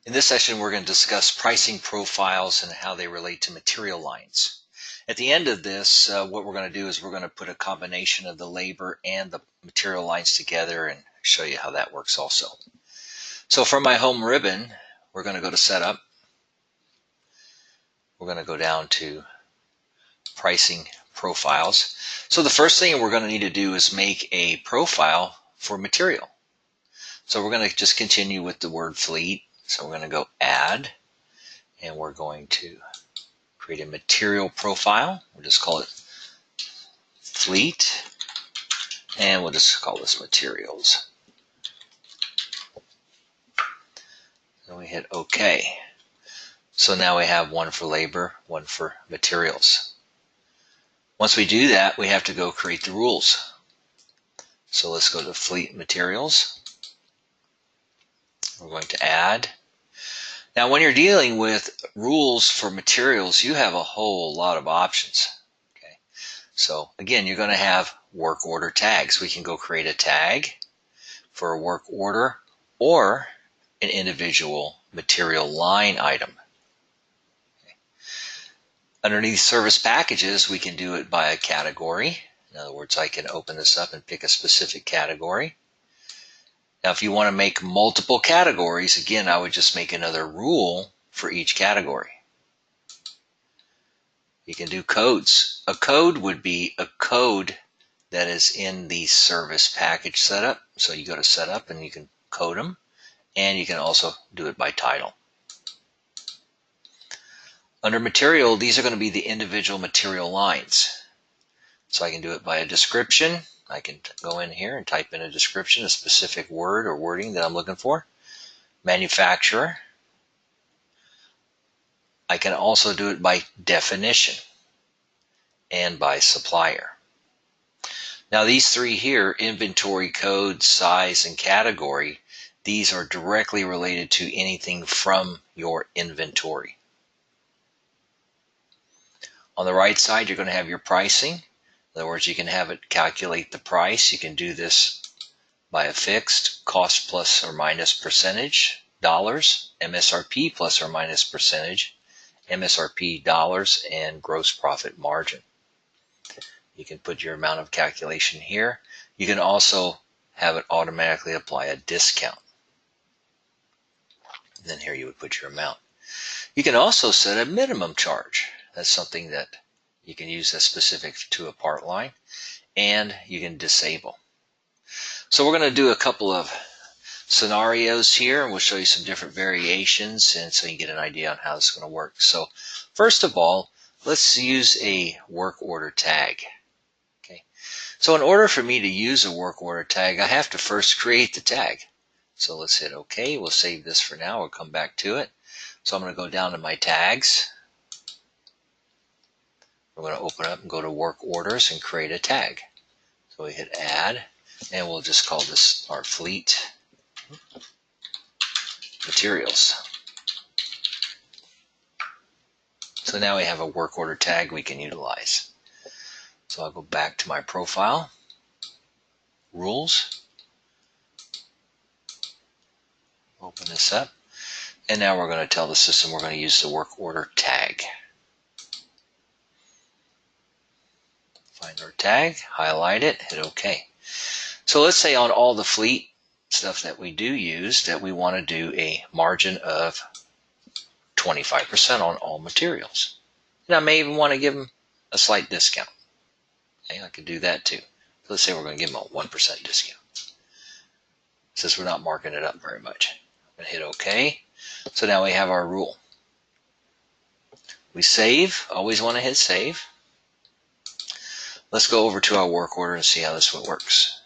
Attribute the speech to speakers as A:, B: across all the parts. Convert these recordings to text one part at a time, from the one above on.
A: In this session, we're going to discuss pricing profiles and how they relate to material lines. At the end of this, what we're going to do is we're going to put a combination of the labor and the material lines together and show you how that works also. So from my home ribbon, we're going to go to Setup. We're going to go down to Pricing Profiles. So the first thing we're going to need to do is make a profile for material. So we're going to just continue with the word fleet. So we're going to go Add, and we're going to create a material profile. We'll just call it Fleet, and we'll just call this Materials. And we hit OK. So now we have one for labor, one for materials. Once we do that, we have to go create the rules. So let's go to Fleet Materials. We're going to Add. Now when you're dealing with rules for materials, you have a whole lot of options. Okay. So again, you're going to have work order tags. We can go create a tag for a work order or an individual material line item. Okay. Underneath service packages, we can do it by a category. In other words, I can open this up and pick a specific category. Now, if you want to make multiple categories, again, I would just make another rule for each category. You can do codes. A code would be a code that is in the service package setup. So you go to Setup and you can code them, and you can also do it by title. Under Material, these are going to be the individual material lines. So I can do it by a description. I can go in here and type in a description, a specific word or wording that I'm looking for. Manufacturer. I can also do it by definition and by supplier. Now these three here, inventory, code, size, and category, these are directly related to anything from your inventory. On the right side, you're going to have your pricing. In other words, you can have it calculate the price. You can do this by a fixed cost plus or minus percentage, dollars, MSRP plus or minus percentage, MSRP dollars, and gross profit margin. You can put your amount of calculation here. You can also have it automatically apply a discount. And then here you would put your amount. You can also set a minimum charge. That's something that you can use that's specific to a part line, and you can disable. So we're going to do a couple of scenarios here, and we'll show you some different variations, and so you get an idea on how it's going to work. So first of all, let's use a work order tag. Okay. So in order for me to use a work order tag, I have to first create the tag. So let's hit OK. We'll save this for now. We'll come back to it. So I'm going to go down to my tags. We're going to open up and go to Work Orders and create a tag. So we hit Add, and we'll just call this our Fleet Materials. So now we have a work order tag we can utilize. So I'll go back to my profile, Rules, open this up, and now we're going to tell the system we're going to use the work order tag. Find our tag, highlight it, hit OK. So let's say on all the fleet stuff that we do use that we want to do a margin of 25% on all materials. And I may even want to give them a slight discount. Okay, I could do that too. So let's say we're going to give them a 1% discount. Since we're not marking it up very much. I'm going to hit OK. So now we have our rule. We save, always want to hit save. Let's go over to our work order and see how this one works.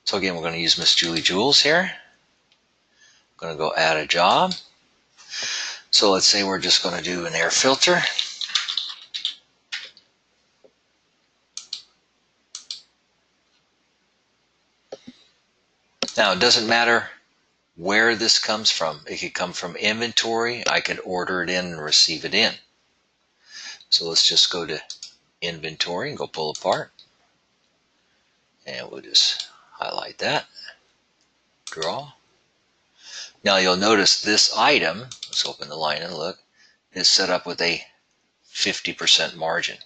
A: So again, we're going to use Miss Julie Jules here. I'm going to go add a job. So let's say we're just going to do an air filter. Now it doesn't matter where this comes from. It could come from inventory. I could order it in and receive it in. So let's just go to inventory and go pull apart. And we'll just highlight that, draw. Now you'll notice this item, let's open the line and look, is set up with a 50% margin.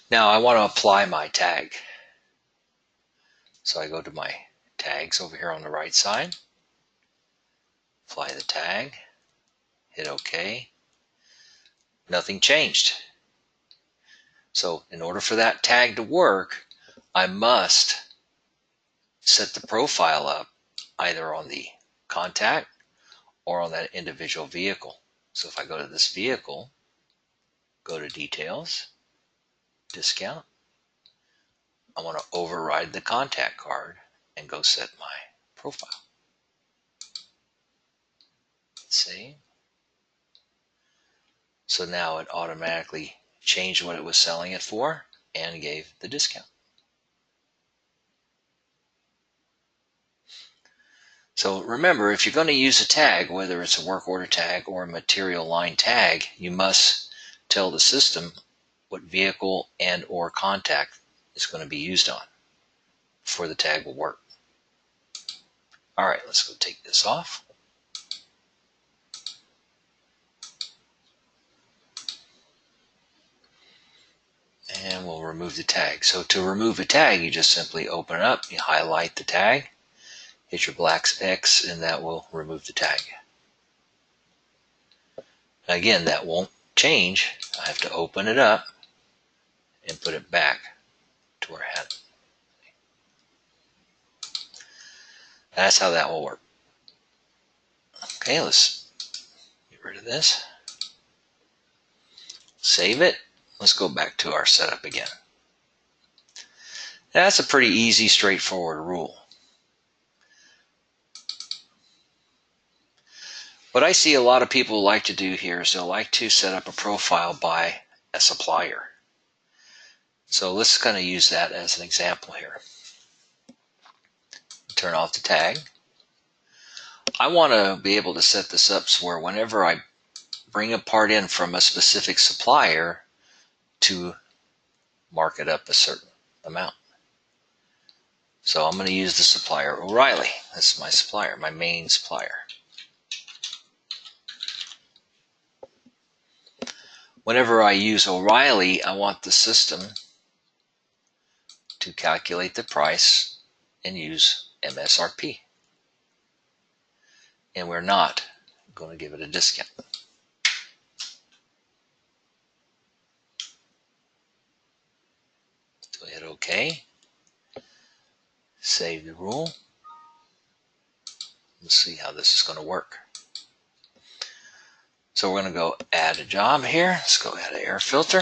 A: Now I want to apply my tag. So I go to my tags over here on the right side, apply the tag, hit OK. Nothing changed. So in order for that tag to work, I must set the profile up either on the contact or on that individual vehicle. So if I go to this vehicle, go to details, discount, I want to override the contact card and go set my profile. Save. So now it automatically changed what it was selling it for and gave the discount. So remember, if you're going to use a tag, whether it's a work order tag or a material line tag, you must tell the system what vehicle and or contact is going to be used on before the tag will work. All right, let's go take this off. And we'll remove the tag. So to remove a tag, you just simply open it up, you highlight the tag, hit your black X, and that will remove the tag. Again, that won't change. I have to open it up and put it back to where I had it. That's how that will work. Okay, let's get rid of this. Save it. Let's go back to our setup again. That's a pretty easy, straightforward rule. What I see a lot of people like to do here is they'll like to set up a profile by a supplier. So let's kind of use that as an example here. Turn off the tag. I want to be able to set this up so where whenever I bring a part in from a specific supplier to mark it up a certain amount. So I'm going to use the supplier O'Reilly. That's my supplier, my main supplier. Whenever I use O'Reilly, I want the system to calculate the price and use MSRP. And we're not going to give it a discount. So hit OK. Save the rule. Let's see how this is going to work. So we're going to go add a job here. Let's go add an air filter.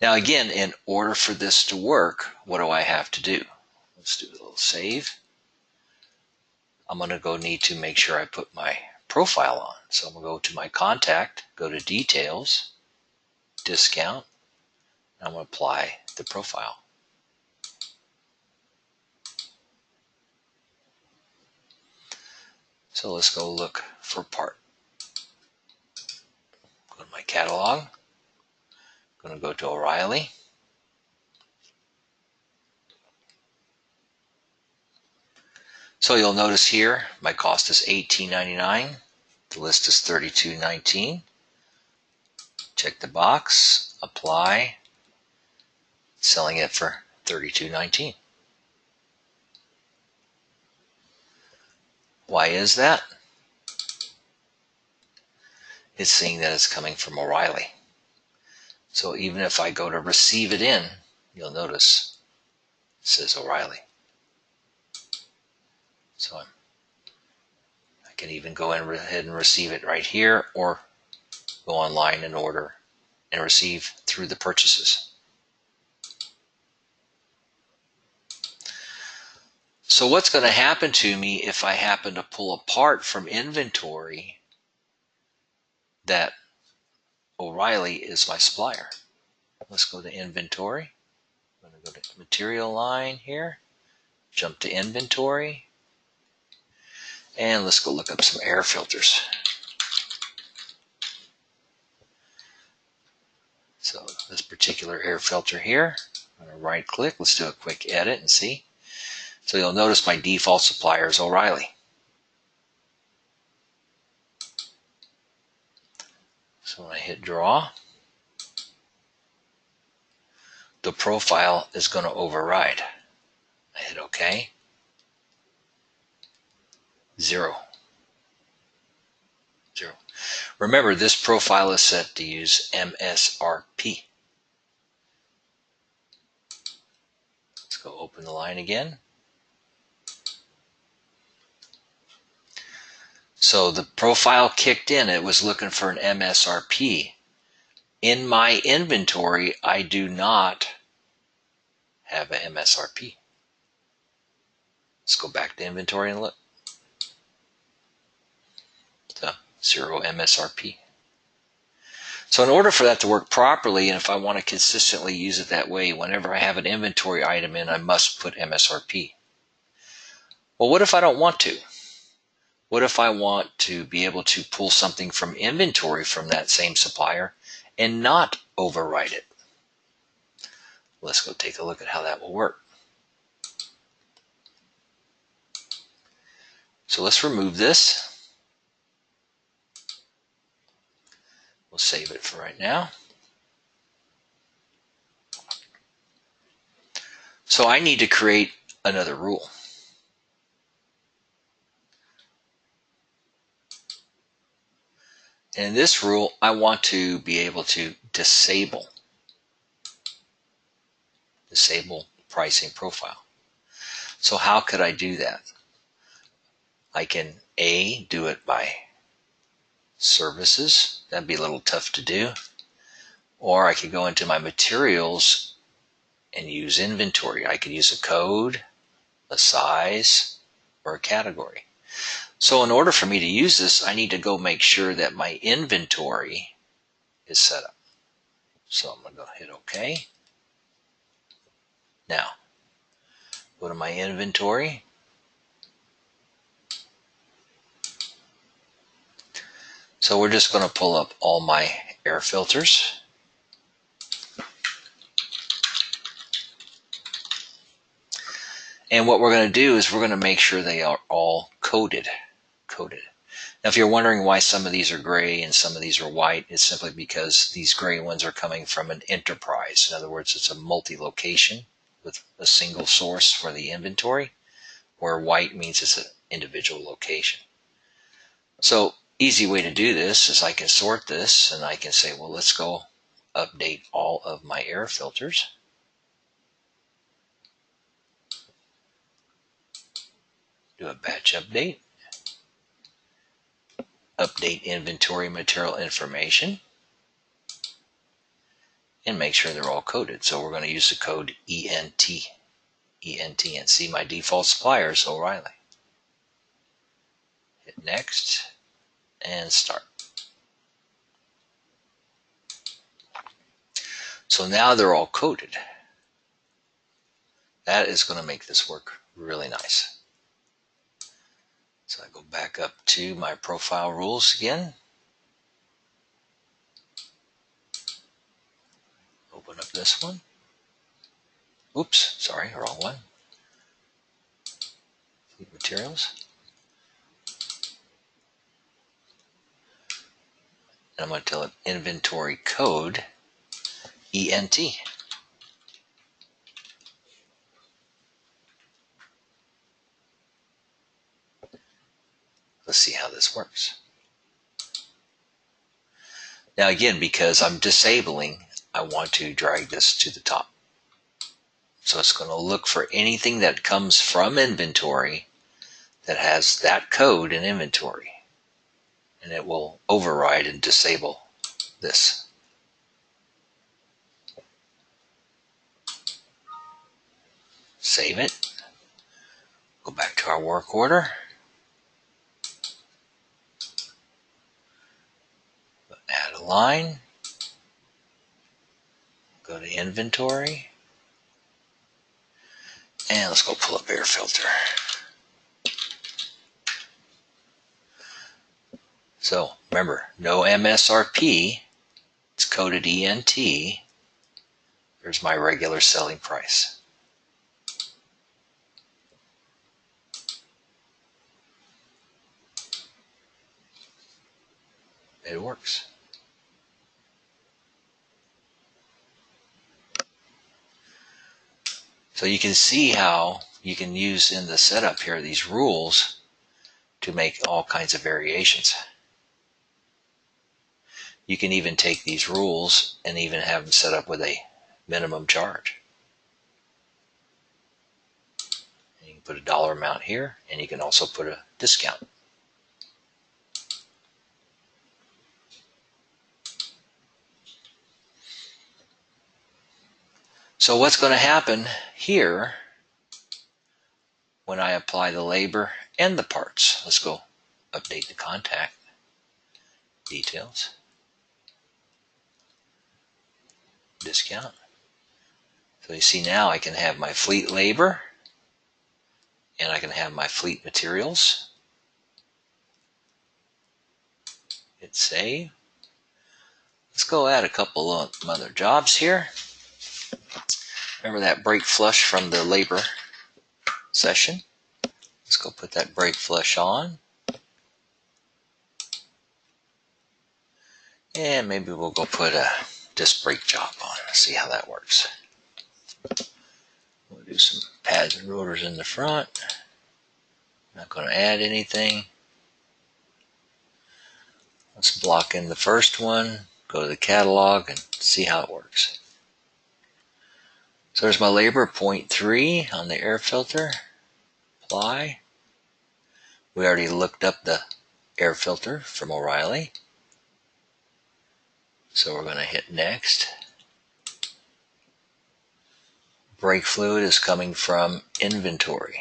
A: Now again, in order for this to work, what do I have to do? Let's do a little save. I'm going to go need to make sure I put my profile on. So I'm going to go to my contact, go to details, discount, and I'm going to apply the profile. So let's go look for part. Go to my catalog. I'm going to go to O'Reilly. So you'll notice here my cost is $18.99. The list is $32.19. Check the box, apply, selling it for $32.19. Why is that? It's seeing that it's coming from O'Reilly. So even if I go to receive it in, you'll notice it says O'Reilly. So I can even go ahead and receive it right here, or go online and order and receive through the purchases. So what's going to happen to me if I happen to pull a part from inventory that O'Reilly is my supplier? Let's go to inventory. I'm going to go to material line here, jump to inventory, and let's go look up some air filters. So this particular air filter here. I'm going to right click. Let's do a quick edit and see. So you'll notice my default supplier is O'Reilly. So when I hit draw, the profile is going to override. I hit OK. 0. 0. Remember, this profile is set to use MSRP. Let's go open the line again. So the profile kicked in. It was looking for an MSRP. In my inventory, I do not have an MSRP. Let's go back to inventory and look. So 0 MSRP. So in order for that to work properly, and if I want to consistently use it that way, whenever I have an inventory item in, I must put MSRP. Well, what if I don't want to? What if I want to be able to pull something from inventory from that same supplier and not overwrite it? Let's go take a look at how that will work. So let's remove this. We'll save it for right now. So I need to create another rule. And in this rule, I want to be able to disable pricing profile. So how could I do that? I can do it by services. That'd be a little tough to do. Or I could go into my materials and use inventory. I could use a code, a size, or a category. So in order for me to use this, I need to go make sure that my inventory is set up. So I'm going to go hit OK. Now, go to my inventory. So we're just going to pull up all my air filters. And what we're going to do is we're going to make sure they are all coded. Now, if you're wondering why some of these are gray and some of these are white, it's simply because these gray ones are coming from an enterprise. In other words, it's a multi-location with a single source for the inventory, where white means it's an individual location. So, easy way to do this is I can sort this and I can say, well, let's go update all of my air filters. Do a batch update. Update inventory material information. And make sure they're all coded. So we're going to use the code ENT. And see my default supplier is O'Reilly. Hit next and start. So now they're all coded. That is going to make this work really nice. So I go back up to my profile rules again. Open up this one. Oops, sorry, wrong one. Materials. And I'm going to tell it inventory code ENT. Let's see how this works. Now again, because I'm disabling, I want to drag this to the top. So it's going to look for anything that comes from inventory that has that code in inventory. And it will override and disable this. Save it. Go back to our work order. Add a line. Go to inventory. And let's go pull up air filter. So remember, no MSRP. It's coded ENT. There's my regular selling price. It works. So you can see how you can use in the setup here these rules to make all kinds of variations. You can even take these rules and even have them set up with a minimum charge. And you can put a dollar amount here, and you can also put a discount. So what's going to happen here when I apply the labor and the parts? Let's go update the contact details. Discount. So you see now I can have my fleet labor and I can have my fleet materials. Hit save. Let's go add a couple of other jobs here. Remember that brake flush from the labor session? Let's go put that brake flush on. And maybe we'll go put a disc brake job on. See how that works. We'll do some pads and rotors in the front. Not going to add anything. Let's block in the first one. Go to the catalog and see how it works. So there's my labor, 0.3 on the air filter. Apply. We already looked up the air filter from O'Reilly. So we're going to hit next. Brake fluid is coming from inventory.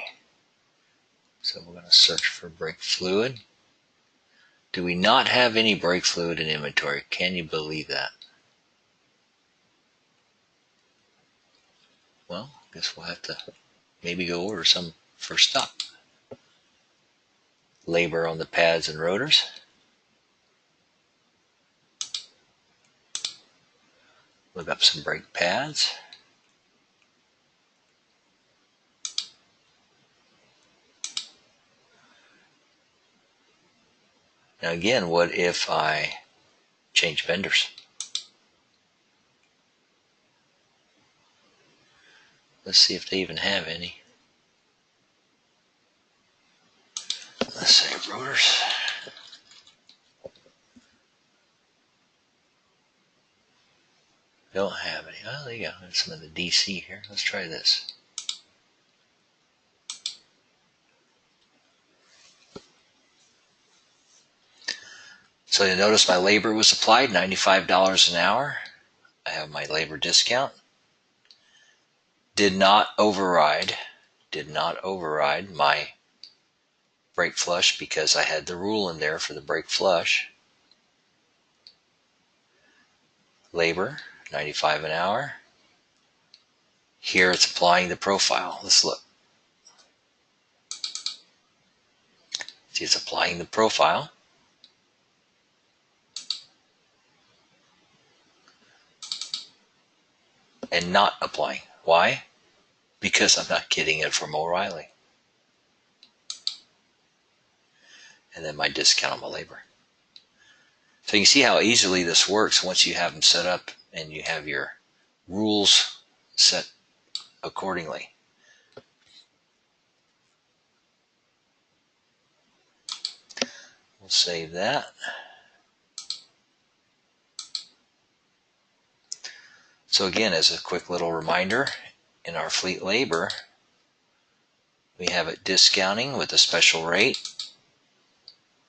A: So we're going to search for brake fluid. Do we not have any brake fluid in inventory? Can you believe that? Well, I guess we'll have to maybe go order some first up. Labor on the pads and rotors. Look up some brake pads. Now again, what if I change vendors? Let's see if they even have any. Let's say rotors. Don't have any. Oh, there you go. There's some of the DC here. Let's try this. So you notice my labor was applied, $95 an hour. I have my labor discount. Did not override my brake flush because I had the rule in there for the brake flush. Labor, $95 an hour. Here it's applying the profile. Let's look. See, it's applying the profile. And not applying. Why? Because I'm not getting it from O'Reilly. And then my discount on my labor. So you can see how easily this works once you have them set up and you have your rules set accordingly. We'll save that. So again, as a quick little reminder, in our fleet labor, we have it discounting with a special rate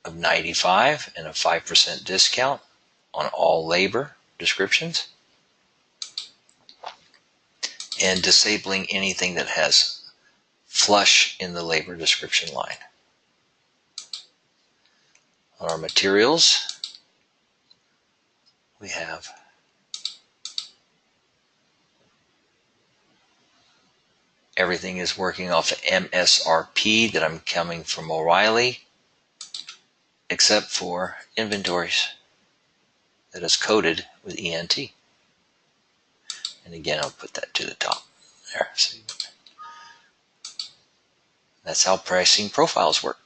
A: of $95 and a 5% discount on all labor descriptions, and disabling anything that has flush in the labor description line. On our materials, we have everything is working off of MSRP that I'm coming from O'Reilly, except for inventories that is coded with ENT. And again, I'll put that to the top there. So that's how pricing profiles work.